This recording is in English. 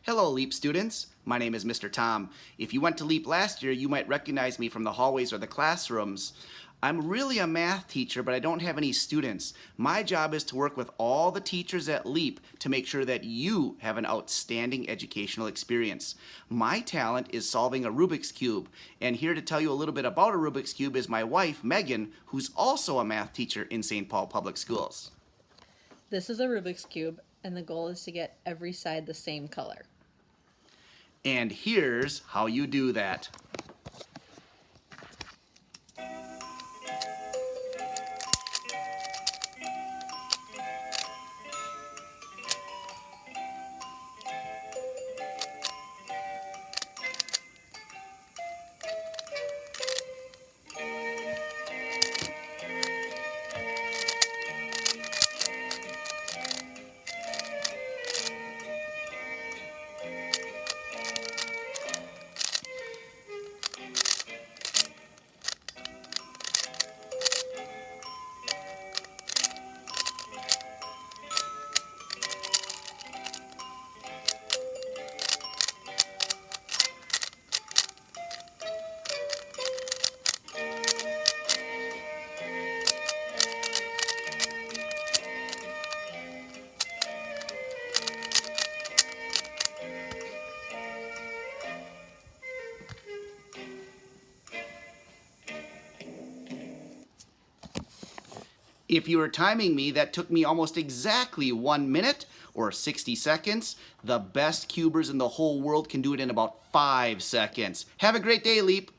Hello, LEAP students. My name is Mr. Tom. If you went to LEAP last year, you might recognize me from the hallways or the classrooms. I'm really a math teacher, but I don't have any students. My job is to work with all the teachers at LEAP to make sure that you have an outstanding educational experience. My talent is solving a Rubik's Cube, and here to tell you a little bit about a Rubik's Cube is my wife, Megan, who's also a math teacher in St. Paul Public Schools. This is a Rubik's Cube, and the goal is to get every side the same color. And here's how you do that. If you were timing me, that took me almost exactly 1 minute or 60 seconds. The best cubers in the whole world can do it in about 5 seconds. Have a great day, LEAP.